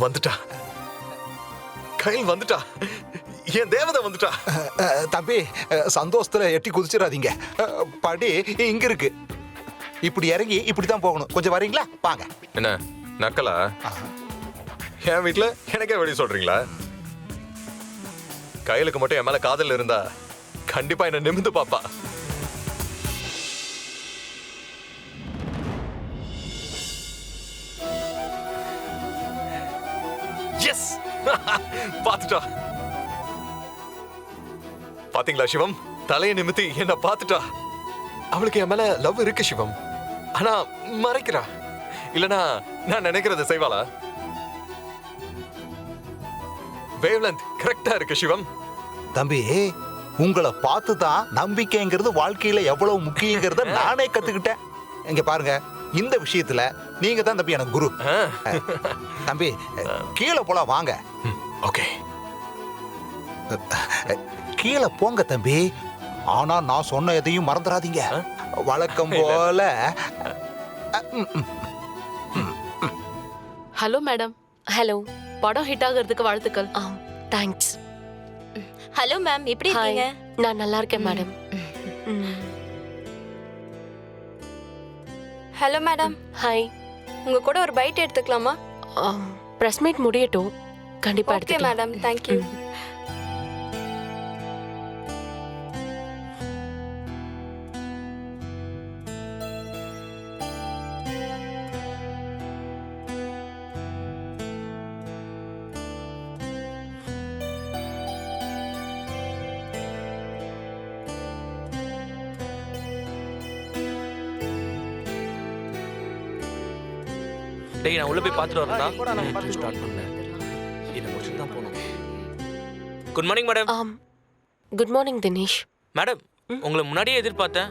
வந்துட்டா, கையில் வந்துட்டா, என் தேவதை வந்துட்டா. தம்பி, சந்தோஷத்துல எட்டி குதிச்சிடாதீங்க. படி இங்க இருக்கு. இப்படி இறங்கி இப்படிதான் போகணும். கொஞ்சம் வரீங்களா? வாங்க. என்ன நக்கலா? என் வீட்டுல எனக்கே வெளியே சொல்றீங்களா? கையிலுக்கு மட்டும் என் மேல காதல் இருந்தா கண்டிப்பா என்ன நிமிந்து பாப்பா. எஸ், பாத்துட்டா. பாத்தீங்களா சிவம், தலையை நிமித்தி என்ன பாத்துட்டா. அவளுக்கு என் மேல லவ் இருக்கு சிவம், ஆனா மறைக்கிறா. இல்லனா நான் நினைக்கிறத செய்வாளா? வேவ்லெந்த் கரெக்டா இருக்கு சிவம். தம்பி, உங்களை பார்த்து தான் நம்பிக்கைங்கிறது வாழ்க்கையில எவ்வளவு முக்கியங்கிறத நானே கத்துக்கிட்டேன். இங்க பாருங்க, இந்த விஷயத்துல நீங்க தான் தம்பி எனக்கு குரு. தம்பி, கீழே போலாம் வாங்க. ஓகே, கீழே போங்க தம்பி. ஆனா நான் சொன்ன எதையும் மறந்துடாதீங்க. வழக்கம் போல. Hello madam. ஹலோ. படம் ஹிட் ஆகிறதுக்கு வாழ்த்துக்கள். தேங்க்ஸ். ஹலோ மேம், எப்படி இருக்கீங்க? நான் நல்லா இருக்கேன் மேடம். Hello madam. ஹாய். உங்க கூட ஒரு பைட் எடுத்துக்கலாமா? பிரஸ் மீட் முடியட்டும், கண்டிப்பா ஓகே எடுத்துக்கலாம். Madam, thank you. டேய், நான் உள்ள போய் பார்த்துட்டு வரேன்டா. ஸ்டார்ட் பண்ணேன். இத முடிச்சிட்டு தான் போணும். Good morning madam. Good morning Dinesh. Madam, உங்களை முன்னாடியே எதிர்பார்த்தேன்.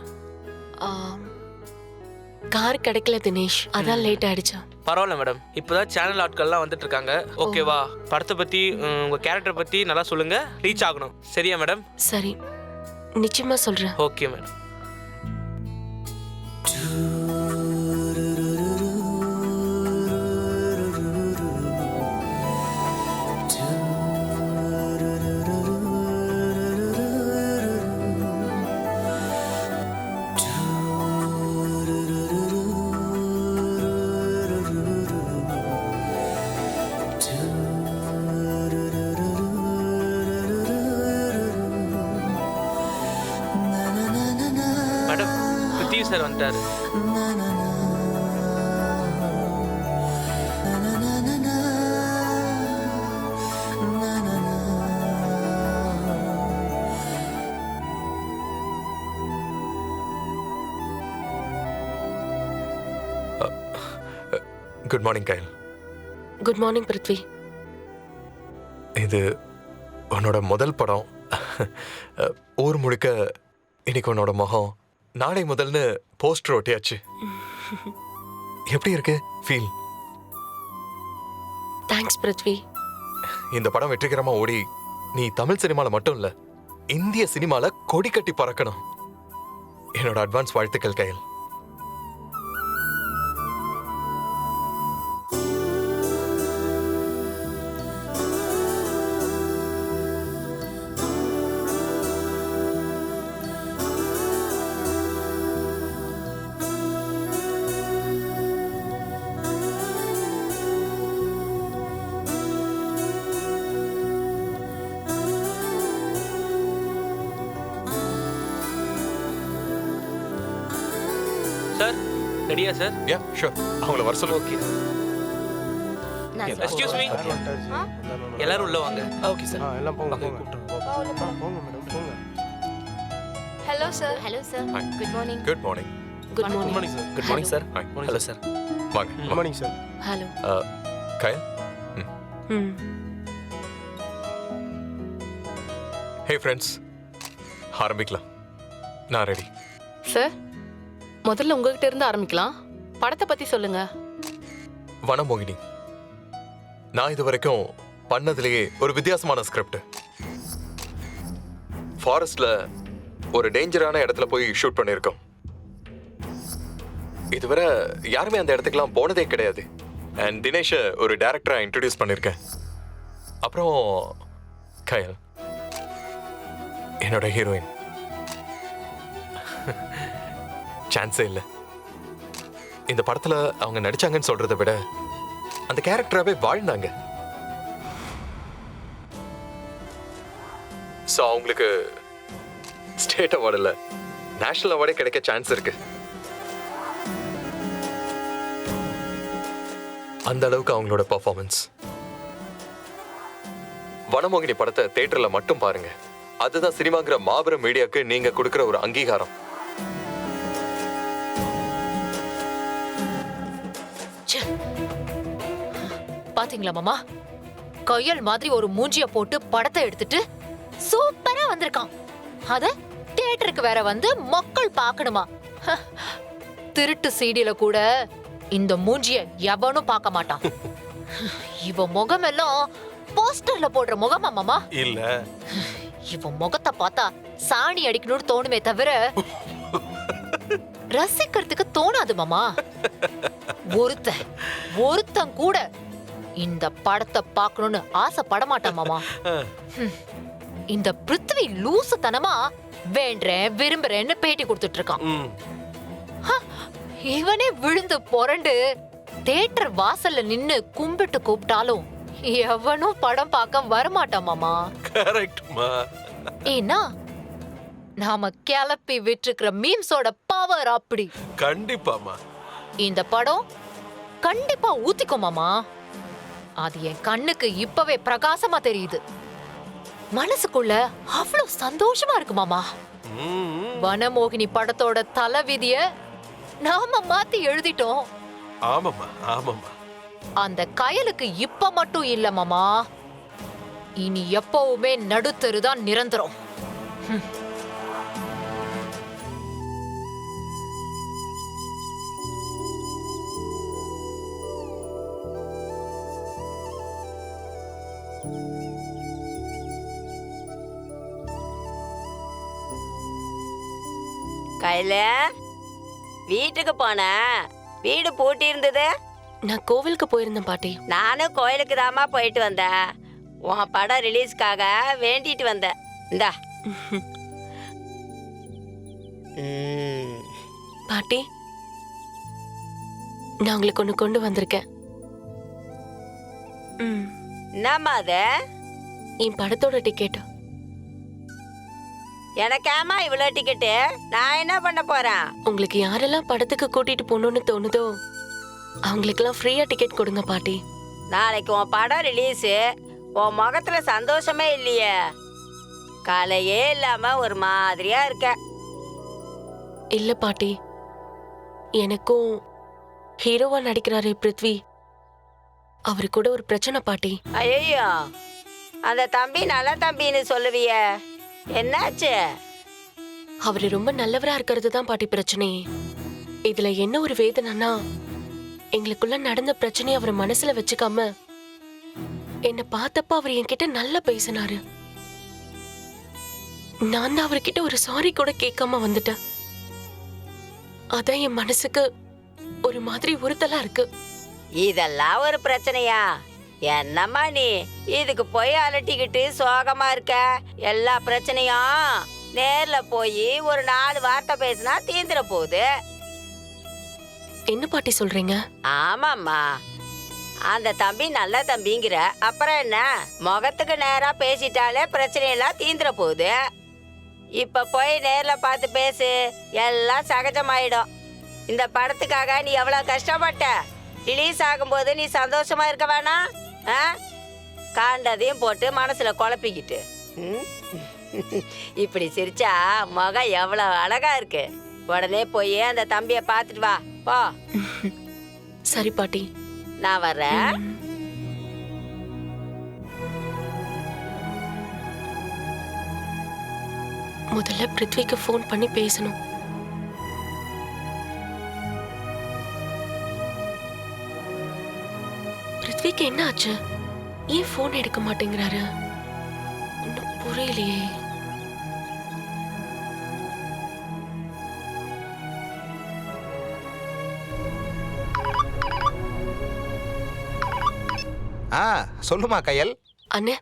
கார் கிடைக்கல தினேஷ், அதான் லேட் ஆயிடுச்சு. பரவாயில்ல மேடம், இப்போதான் சேனல் ஆட்கள்லாம் வந்துட்டு இருக்காங்க. ஓகேவா? படத்தை பத்தி, உங்க கேரக்டர் பத்தி நல்லா சொல்லுங்க. ரீச் ஆகணும். சரியா மேடம்? சரி, நிச்சயமா சொல்றேன். Okay madam. மேடம், பிருத்திவி சார் வந்துட்டாரு. Good morning Kyle. Good morning Prithvi. இது உன்னோட முதல் படம். ஊர் முழுக்க இன்னைக்கு உன்னோட முகம் நாளை முதல்னு போஸ்டர் ஒட்டியாச்சு. எப்படி இருக்கு ஃபீல்? தேங்க்ஸ் பிருத்வி. இந்த படம் வெற்றிகரமா ஓடி நீ தமிழ் சினிமால மட்டும் இல்ல, இந்திய சினிமால கொடி கட்டி பறக்கணும். என்னோட அட்வான்ஸ் வாழ்த்துக்கள் கையில். சார், ரெடியா சார்? யா ஷூர், அவங்கள வர சொல்லு. ஓகே. எக்ஸ்கியூஸ் மீ, எல்லாரும் உள்ள வாங்க. Okay sir. எல்லாம் போங்க. Hello sir. Hello sir. Hi. Good morning. Good morning. Good morning. Good morning sir. Hi. Hello sir. வாங்க. Good morning sir. ஹலோ. கைல். ஹே ஃப்ரெண்ட்ஸ், ஆரம்பிக்கலாம். நான் ரெடி. சார், முதல்ல உங்ககிட்ட இருந்து ஆரம்பிக்கலாம். படத்தை பத்தி சொல்லுங்க. வனமோகினி, நான் இது வரைக்கும் பண்ணதுலேயே ஒரு வித்தியாசமான ஸ்கிரிப்ட். ஃபாரஸ்ட்ல ஒரு டேஞ்சரான இடத்துல போய் ஷூட் பண்ணியிருக்கோம். இதுவரை யாருமே அந்த இடத்துக்குலாம் போனதே கிடையாது. அண்ட் தினேஷை ஒரு டைரக்டரா இன்ட்ரடியூஸ் பண்ணிருக்கேன். அப்புறம் கயல் என்னோட ஹீரோயின். சான்ஸே இல்லை. இந்த படத்துல அவங்க நடிச்சாங்கன்னு சொல்றதை விட அந்த கேரக்டராகவே வாழ்ந்தாங்க. ஸோ அவங்களுக்கு ஸ்டேட் அவார்டு இல்லை, நேஷனல் அவார்டே கிடைக்க சான்ஸ் இருக்கு. அந்த அளவுக்கு அவங்களோட பெர்ஃபார்மன்ஸ். வனமோகினி படத்தை தியேட்டர்ல மட்டும் பாருங்க. அதுதான் சினிமாங்கிற மாபெரும் மீடியாக்கு நீங்க கொடுக்கிற ஒரு அங்கீகாரம். பாத்தீங்களா மாமா, கையல் மாதிரி ஒரு மூஞ்சிய போட்டு படத்தை எடுத்துட்டு சூப்பரா வந்திருக்கான். அத தியேட்டருக்கு வேற வந்து மக்கள் பார்க்கணுமா? திருட்டு சீடியில கூட இந்த மூஞ்சிய எவனும் பார்க்க மாட்டான். இவ முகம் எல்லாம் போஸ்டர்ல போடுற முகமா மாமா? இல்ல, இவ முகத்தை பார்த்தா சாணி அடிக்கணும்னு தோணுமே தவிர ரசிக்கிறதுக்கு தோணாது மாமா. ஒருத்தன் கூட இந்த படத்தை பார்க்கணும்னு ஆசைப்பட மாட்டான் மாமா. இந்த பிருத்வி லூசுத்தனமா வேண்டேன் விரும்புறேன்னு பேட்டி கொடுத்துட்டு இருக்கான். இவனே விழுந்து புரண்டு தியேட்டர் வாசல்ல நின்னு கும்பிட்டு கூப்பிட்டாலும் எவனும் படம் பார்க்க வரமாட்டான் மாமா. கரெக்ட்மா. ஏன்னா நாம கிளப்பி விட்டுருக்கிற மீம்ஸோட பவர் அப்படி. கண்டிப்பாமா. இந்த படம் கண்டிப்பா ஊத்திக்கும் மாமா. அது என் கண்ணுக்கு இப்பவே பிரகாசமா தெரியுது. மனசுக்குள்ள அவ்வளவு சந்தோஷமா இருக்கு மாமா. வனமோகினி படத்தோட தலைவிதிய நாம மாத்தி எழுதிட்டோம். ஆமாமா, ஆமாமா. அந்த கயலுக்கு இப்ப மட்டும் இல்ல மாமா, இனி எப்பவுமே நடுத்தருதான் நிரந்தரம். கையில வீட்டுக்கு போன வீடு பூட்டி இருந்தது. நான் கோவிலுக்கு போயிருந்தேன் பாட்டி. நானும் கோயிலுக்கு தாமா போயிட்டு வந்தேன். உன் படம் ரிலீஸ்க்காக வேண்டிட்டு வந்தேன். இந்தா. பாட்டி, நான் உங்களுக்கு ஒண்ணு கொண்டு வந்திருக்கேன். என்னம்மா அது? என் படத்தோட டிக்கெட். எனக்காமா இவ்வளோ டிக்கெட்டு? நான் என்ன பண்ண போறேன்? உங்களுக்கு யாரெல்லாம் படத்துக்கு கூட்டிட்டு போகணும்னு தோணுதோ அவங்களுக்கெல்லாம் ஃப்ரீயா டிக்கெட் கொடுங்க பாட்டி. நாளைக்கு உன் படம் ரிலீஸு. உன் முகத்துல சந்தோஷமே இல்லையே, கலையே இல்லாம ஒரு மாதிரியா இருக்க. இல்ல பாட்டி, எனக்கும் ஹீரோவா நடிக்கிறாரே பிருத்வி, அவரு கூட ஒரு பிரச்சனை பாட்டி. ஐயோ, அந்த தம்பி நல்ல தம்பின்னு சொல்லுவிய, என்னாச்சு? அவரு ரொம்ப நல்லவரா இருக்கிறது தான் பாட்டி பிரச்சனையே. இதுல என்ன ஒரு வேதனைன்னா, எங்களுக்குள்ள நடந்த பிரச்சனையை அவர் மனசுல வச்சுக்காம என்ன பார்த்தப்ப அவர் என்கிட்ட நல்லா பேசினாரு. நான் தான் அவர்கிட்ட ஒரு சாரி கூட கேட்காம வந்துட்டேன். அதான் என் மனசுக்கு ஒரு மாதிரி உறுத்தலா இருக்கு. இதெல்லாம் ஒரு பிரச்சனையா? என்னம்மா நீ இதுக்கு போய் அலட்டிக்கிட்டு சோகமா இருக்க? எல்லா பிரச்சனையும் நேர்ல போய் ஒரு 4 வார்த்தை பேசினா தீந்துற போகுது. என்ன பாட்டி சொல்றீங்க? ஆமாம்மா, அந்த தம்பி நல்ல தம்பிங்கிற, அப்புறம் என்ன? முகத்துக்கு நேரா பேசிட்டாலே பிரச்சனையெல்லாம் தீந்துற போகுது. இப்ப போய் நேர்ல பார்த்து பேசு, எல்லாம் சகஜமாயிடும். இந்த படத்துக்காக நீ எவ்வளவு கஷ்டப்பட்ட. ரிலீஸ் ஆகும்போது நீ சந்தோஷமா இருக்க வேணாம்? காண்டதையும் போட்டு மனசுல குழப்பிக்கிட்டு இப்படி சிரிச்சா முகம் எவ்வளவு அழகா இருக்கு. உடனே போய் அந்த தம்பிய பாத்துட்டு வா போ. சரி பாட்டி, நான் வர்றேன். முதல்ல பிருத்விக்கு ஃபோன் பண்ணி பேசணும். பிருத்விக்கு என்ன ஆச்சு? ஏன் ஃபோன் எடுக்க மாட்டேங்கிறாரு? ஒன்னும் புரியலையே. ஆ சொல்லுமா கையல். அண்ணே,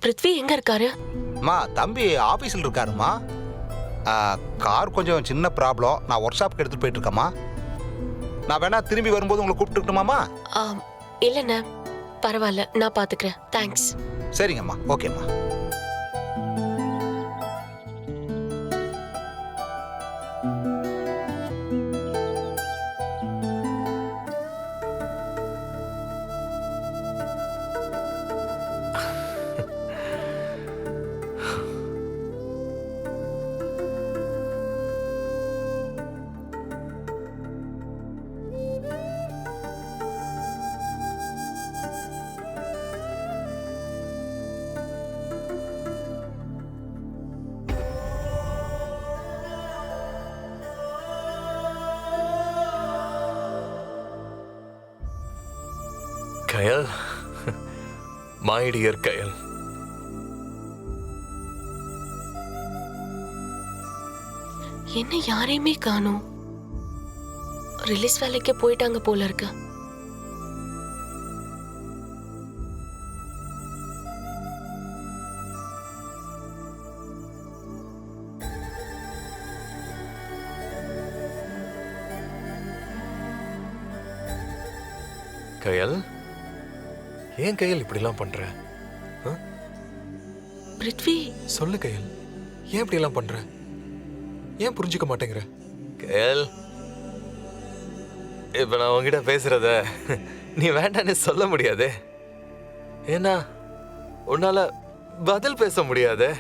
பிருத்வி எங்க இருக்காரு? அம்மா தம்பி ஆஃபீஸில் இருக்காருமா. கார் கொஞ்சம் சின்ன ப்ராப்ளம், நான் ஒர்க் ஷாப்புக்கு எடுத்துகிட்டு போயிட்டு இருக்கேம்மா. நான் வேணா திரும்பி வரும்போது உங்களை கூப்பிட்டுக்கிட்டுமாம்மா? இல்லண்ணே, பரவாயில்ல, நான் பாத்துக்கிறேன். தேங்க்ஸ். சரிங்கம்மா, ஓகேம்மா. கயல், மை டியர் கயல், என்ன யாரையுமே காணோம்? ரிலீஸ் வேலைக்கு போயிட்டாங்க போல இருக்கு. கயல், ஏன் கயல் இப்படிலாம் பண்ற? பிருத்வி, சொல்லு கயல், ஏன் இப்படிலாம் பண்ற? ஏன் புரிஞ்சுக்க மாட்டேங்கிற? கயல், இப்ப நான் உன்கிட்ட பேசுறத நீ வேண்டான்னு சொல்ல முடியாதே. ஏன்னா உன்னால பதில் பேச முடியாதே.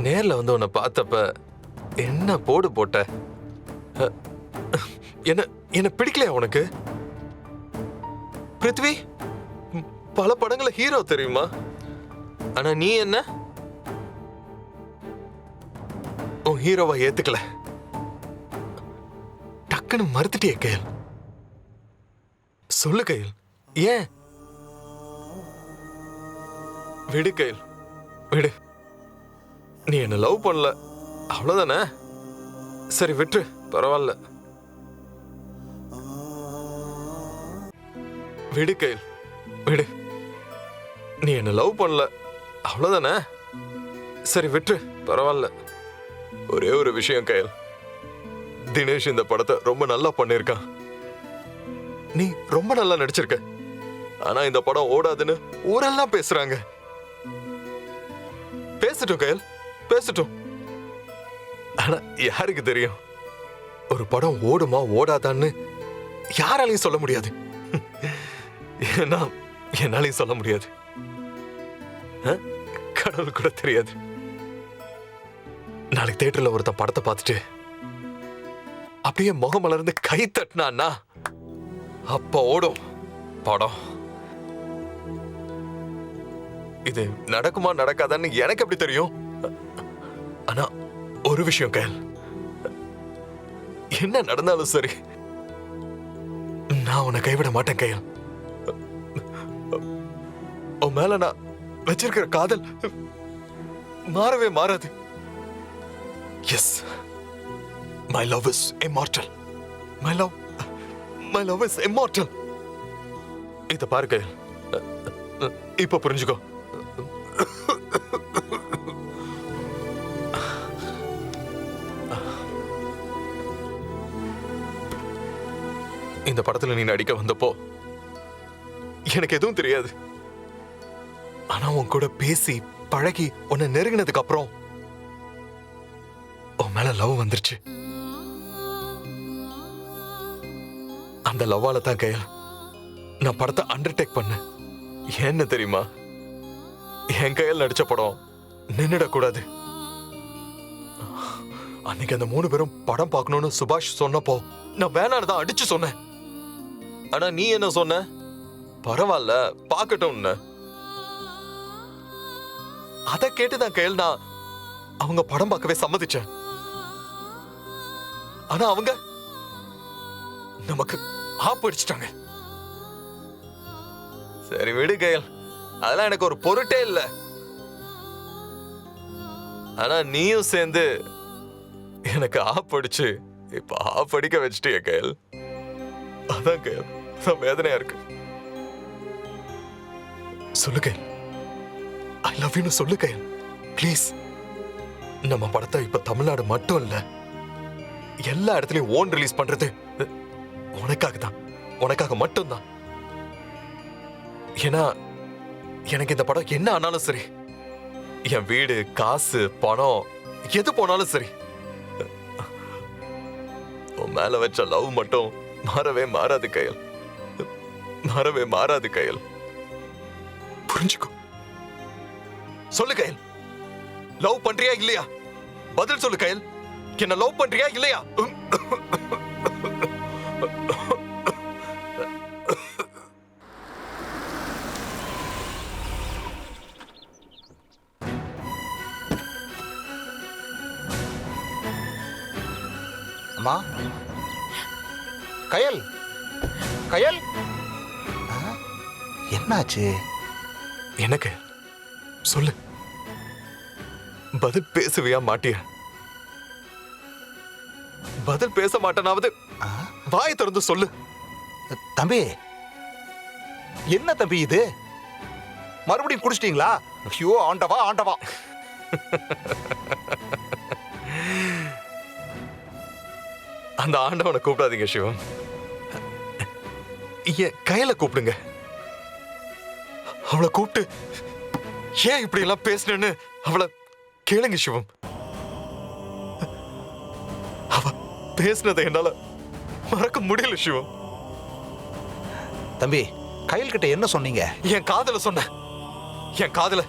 நேர்ல வந்து உன்னை பார்த்தப்ப என்ன போடு போட்ட? என்ன என்ன பிடிக்கலையா உனக்கு? பிருத்வி பல படங்கள ஹீரோ தெரியுமா? ஆனா நீ என்ன உன் ஹீரோவா ஏத்துக்கல. டக்குன்னு மறுத்துட்டியே கயல். சொல்லு கயல், ஏன்? விடு கயல், விடு. நீ என்ன லவ் பண்ணல, அவ்வளவுதானே? சரி விட்டு, பரவாயில்ல. விடு கயல், விடு. நீ என்ன லவ் பண்ணல, அவ்வளவுதானே? சரி விட்டு, பரவாயில்ல. ஒரே ஒரு விஷயம் கயல், தினேஷ் இந்த படத்தை ரொம்ப நல்லா பண்ணிருக்கான். நீ ரொம்ப நல்லா நடிச்சிருக்க. ஆனா இந்த படம் ஓடாதுன்னு ஊரெல்லாம் பேசுறாங்க. பேசட்டும் கயல், பேசட்டும். ஆனா யாருக்கு தெரியும் ஒரு படம் ஓடுமா ஓடாதான்னு? யாராலையும் சொல்ல முடியாது. ஏன்னா என்னாலையும் சொல்ல முடியாது. கடவுள் கூட தெரியாது. நாளைக்கு தியேட்டர்ல ஒருத்தன் படத்தை பார்த்துட்டு அப்படியே முகம் மலர்ந்து கை தட்டினான்னா அப்ப ஓடும் படம். இது நடக்குமா நடக்காதான்னு எனக்கு எப்படி தெரியும்? ஆனா ஒரு விஷயம் கயல், என்ன நடந்தாலும் சரி நான் உன்னை கைவிட மாட்டேன் கயல். உன் மேல நான் வச்சிருக்கிற காதல் மாறவே மாறாது. Yes, my love is immortal. My love is immortal. இத பாரு கயல், இப்ப புரிஞ்சுக்கோ. இந்த படத்துல நீ நடிக்க வந்தப்போ எனக்கு எதுவும் தெரியாது. ஆனா உன் கூட பேசி பழகி உன்னை நெருங்கினதுக்கு அப்புறம் உன் மேல லவ் வந்துருச்சு. அந்த லவ்வால தான் கயல் நான் படத்தை அண்டர்டேக் பண்ணேன். என்ன தெரியுமா? என் கையில் நடிச்ச படம் நின்னுடக்கூடாது. அன்னைக்கு அந்த 3 பேரும் படம் பார்க்கணும்னு சுபாஷ் சொன்னப்போ நான் வேணான்னு தான் அடிச்சு சொன்னேன். ஆனா நீ என்ன சொன்ன? பரவாயில்ல பார்க்கட்டும். அத கேட்டுதான் கையில் நான் அவங்க படம் பார்க்கவே சம்மதிச்சேன். ஆனா அவங்க நமக்கு ஆப்பு அடிச்சிட்டாங்க. சரி விடு கயல், அதெல்லாம் எனக்கு ஒரு பொருட்டே இல்ல. ஆனா நீயும் சேர்ந்து எனக்கு ஆப்படிச்சு இப்ப ஆப்படிக்க வச்சிட்டிய கயல். அதான் கயல், அதான் வேதனையா இருக்கு. சொல்லு கயல், ஐ லவ் யூன்னு சொல்லு கயல், ப்ளீஸ். நம்ம படத்தை இப்ப தமிழ்நாடு மட்டும் இல்ல, எல்லா இடத்துலயும் ஓன் ரிலீஸ் பண்றது உனக்காக தான், உனக்காக மட்டும்தான். ஏன்னா எனக்கு இந்த படம் என்ன ஆனாலும் சரி, என் வீடு, காசு, பணம் எது போனாலும் சரி, உன் மேல வச்ச லவ் மட்டும் மாறவே மாறாது கயல், மாறவே மாறாது கயல். புரிஞ்சுக்கோ. சொல்லு கயல், லவ் பண்றியா இல்லையா? பதில் சொல்லு கயல், என்ன லவ் பண்றியா இல்லையா? அம்மா, கயல், கயல், ஆ? என்னாச்சு? என்ன கயல், சொல்லு. பதில் பேசுவியா மாட்டியா? பதில் பேச மாட்டேனாவது ஆ? வாயை திறந்து சொல்லு. தம்பி, என்ன தம்பி இது? மறுபடியும் குடிச்சிட்டீங்களா? ஐயோ ஆண்டவா ஆண்டவா. அந்த ஆண்டவனை கூப்பிடாதீங்க சிவம், என் கையில கூப்பிடுங்க. அவளை கூப்பிட்டு ஏன் இப்படி எல்லாம் பேசுனேன்னு அவளை கேளுங்க சிவம். அவ பேசுனதை என்னால மறக்க முடியல சிவம். தம்பி, கயல் கிட்ட என்ன சொன்னீங்க? என் காதல சொன்ன, என் காதல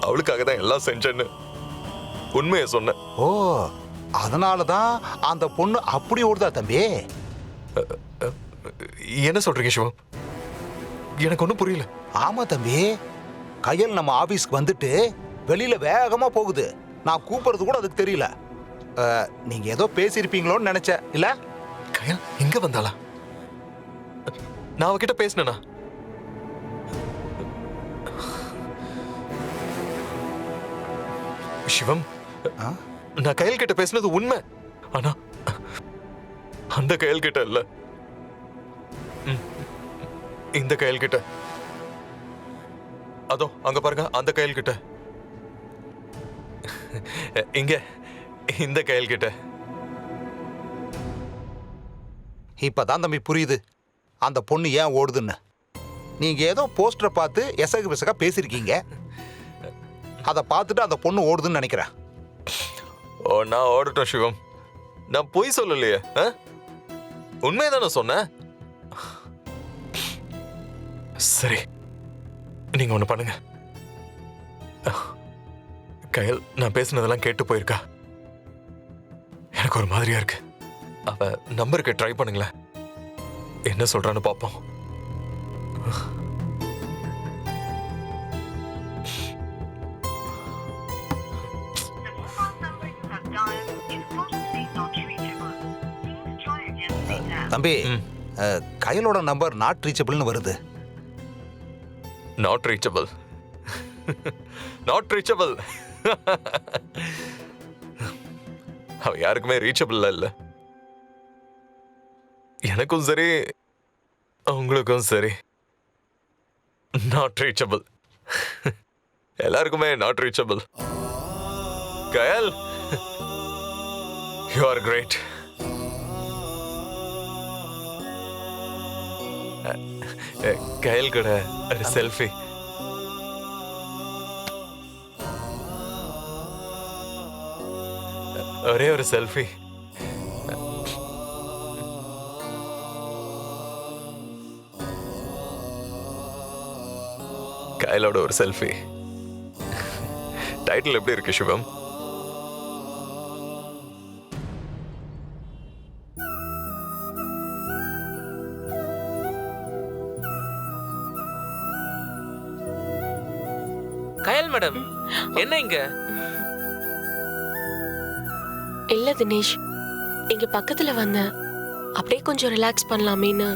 அவளுக்காக தான் எல்லாம் செஞ்சேன்னு உண்மையை சொன்ன. ஓ, அதனாலதான் அந்த பொண்ணு அப்படி ஓடுதா தம்பி? என்ன சொல்றீங்க சிவம்? எனக்கு ஒண்ணும் புரியல. ஆமா தம்பி, கயல் நம்ம ஆபீஸ்க்கு வந்துட்டு வெளியில வேகமா போகுது. நான் கூப்பிடுறது கூட அதுக்கு தெரியல. நீங்க ஏதோ பேசியிருப்பீங்களோன்னு நினைச்சேன். இல்ல கயல் இங்க வந்தாளா? நான் அவகிட்ட பேசினேனா? சிவம், ஆ? நான் கயல் கிட்ட பேசினது உண்மை. ஆனா அந்த கயல் கிட்ட இல்ல, இந்த கயல் கிட்ட. அதோ அங்க பாருங்க, அந்த கயல் கிட்ட. இங்க இந்த கயல் கிட்ட. இப்பதான் தம்பி புரியுது அந்த பொண்ணு ஏன் ஓடுதுன்னு. நீங்க ஏதோ போஸ்டரை பார்த்து எசகு பிசகா பேசிருக்கீங்க. அதை பார்த்துட்டு அந்த பொண்ணு ஓடுதுன்னு நினைக்கிறேன். ஓ, நான் ஓடட்டும் சிவம், நான் பொய் சொல்லலையே. உண்மையதானே சொன்னேன். சரி, நீங்க ஒண்ணு பண்ணுங்க. கயல் நான் பேசுனதெல்லாம் கேட்டு போயிருக்கா. எனக்கு ஒரு மாதிரியா இருக்கு. அவ நம்பருக்கு ட்ரை பண்ணுங்களேன், என்ன சொல்றான்னு பாப்போம். தம்பி, கயலோட நம்பர் நாட் ரீச்சபிள்னு வருது. Not reachable, not reachable. அவ யாருக்குமே ரீச்சபிள் இல்ல. எனக்கும் சரி, உங்களுக்கும் சரி, நாட் ரீச்சபிள். எல்லாருக்குமே not reachable. Kayal, you are great. Kayal கூட ஒரு செல்ஃபி. ஒரே ஒரு செல்ஃபி. கயலோட ஒரு செல்ஃபி. டைட்டில் எப்படி இருக்கு சிவம்? கயல் மேடம், என்ன இங்க? இல்ல தினேஷ், இங்க பக்கத்துல வந்தேன், அப்படியே கொஞ்சம் ரிலாக்ஸ் பண்ணலாமேன்னு.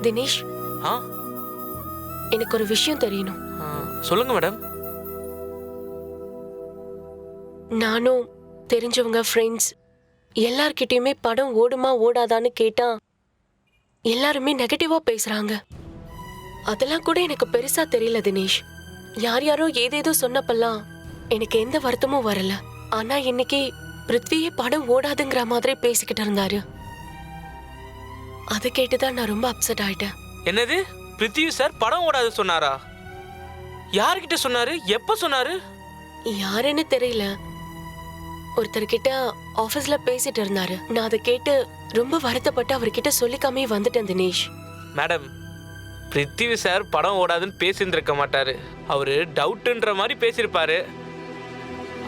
தினேஷ், ஆ எனக்கு ஒரு விஷயம் தெரியணும். சொல்லுங்க மேடம். நானும் தெரிஞ்சவங்க, ஃப்ரெண்ட்ஸ் எல்லார்கிட்டயுமே படம் ஓடுமா ஓடாதான்னு கேட்டா எல்லாருமே நெகட்டிவா பேசுறாங்க. அதெல்லாம் கூட எனக்கு பெருசா தெரியல தினேஷ். யார் யாரோ ஏதேதோ சொன்னப்பெல்லாம் எனக்கு எந்த வருத்தமும் வரல. ஆனா இன்னைக்கு பிருத்வியே படம் ஓடாதுங்கிற மாதிரி பேசிக்கிட்டு இருந்தாரு. அதை கேட்டுதான் நான் ரொம்ப அப்செட் ஆயிட்டேன். என்னது, பிருத்திவி சார் படம் ஓடாது சொன்னாரா? யார்கிட்ட சொன்னாரு, எப்ப சொன்னாரு? யாருன்னு தெரியல, ஒருத்தர்கிட்ட ஆபீஸ்ல பேசிட்டு இருந்தாரு. நான் அதை கேட்டு ரொம்ப வருத்தப்பட்டு அவர்கிட்ட சொல்லிக்காமே வந்துட்டேன் தினேஷ். மேடம், பிருத்திவி சார் படம் ஓடாதுன்னு பேசியிருந்திருக்க மாட்டாரு. அவரு டவுட்ன்ற மாதிரி பேசியிருப்பாரு.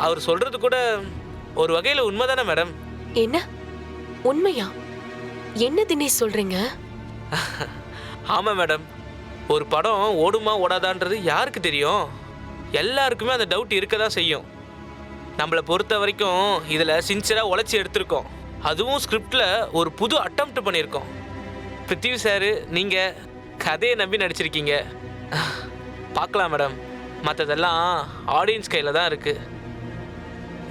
அவர் சொல்றது கூட ஒரு வகையில உண்மைதானே மேடம்? என்ன உண்மையா? என்ன தினேஷ் சொல்றீங்க? ஆமா மேடம், ஒரு படம் ஓடுமா ஓடாதான்றது யாருக்கு தெரியும்? எல்லாருக்குமே அந்த டவுட் இருக்க தான் செய்யும். நம்மளை பொறுத்த வரைக்கும் இதில் சின்சியராக உழைச்சி எடுத்திருக்கோம். அதுவும் ஸ்கிரிப்டில் ஒரு புது அட்டம்ப்ட் பண்ணியிருக்கோம். பிருத்திவி சார், நீங்கள் கதையை நம்பி நடிச்சிருக்கீங்க. பார்க்கலாம் மேடம், மற்றதெல்லாம் ஆடியன்ஸ் கையில் தான் இருக்குது.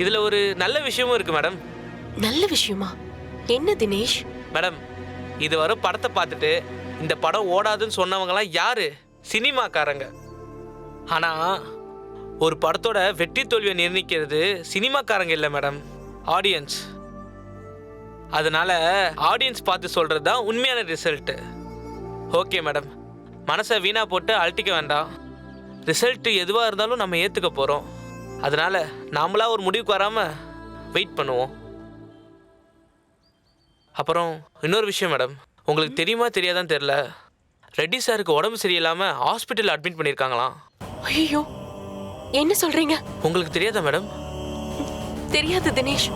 இதில் ஒரு நல்ல விஷயமும் இருக்குது மேடம். நல்ல விஷயமா? என்ன தினேஷ்? மேடம், இதுவரை படத்தை பார்த்துட்டு இந்த படம் ஓடாதுன்னு சொன்னவங்கலாம் யாரு? சினிமாக்காரங்க. ஆனால் ஒரு படத்தோட வெற்றி தோல்வியை நிர்ணயிக்கிறது சினிமாக்காரங்க இல்லை மேடம், ஆடியன்ஸ். அதனால ஆடியன்ஸ் பார்த்து சொல்கிறது தான் உண்மையான ரிசல்ட்டு. ஓகே மேடம், மனசை வீணா போட்டு அழட்டிக்க வேண்டாம். ரிசல்ட்டு எதுவாக இருந்தாலும் நம்ம ஏற்றுக்க போகிறோம். அதனால நாமளா ஒரு முடிவுக்கு வராமல் வெயிட் பண்ணுவோம். அப்புறம் இன்னொரு விஷயம் மேடம், உங்களுக்கு தெரியுமா தெரியாதான்னு தெரில, ரெட்டி சாருக்கு உடம்பு சரியில்லாமல் ஹாஸ்பிட்டலில் அட்மிட் பண்ணியிருக்காங்களாம். ஐயோ, என்ன சொல்றீங்க? உங்களுக்கு தெரியாதா மேடம்? தெரியாது தினேஷ்.